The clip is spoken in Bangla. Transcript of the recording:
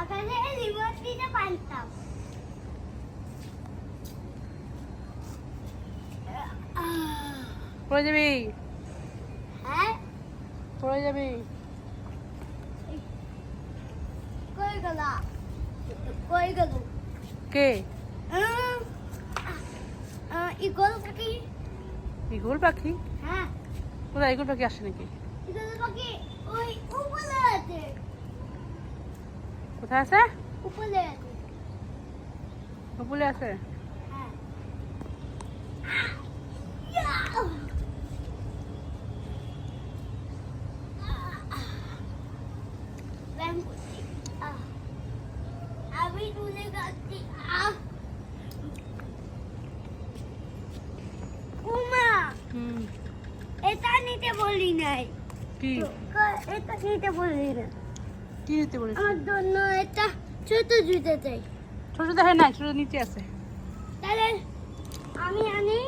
সকালে রিমোট নিতে পারতাম। পড়ে যাবি, হ্যাঁ পড়ে যাবি। কই গেল? কই গেল? কে? ইগল পাখি। ইগল পাখি? হ্যাঁ কোথায় ইগল পাখি আসে নাকি? ইগল পাখি ওই উপরে আছে। কোথায় আছে? উপরে আছে। উপরে আছে। হ্যাঁ ইয়াও! ব্যায়াম করছি। আমি তুলে যাচ্ছি। উমা হুম। এটা নিতে বলি নাই। কি? এটা নিতে বলি না। কি নিতে বলেছিস? আমার জন্য এটা ছোট জুতো চাই। ছোট দেখে না, ছোট নিচে আছে। তাহলে আমি আনি।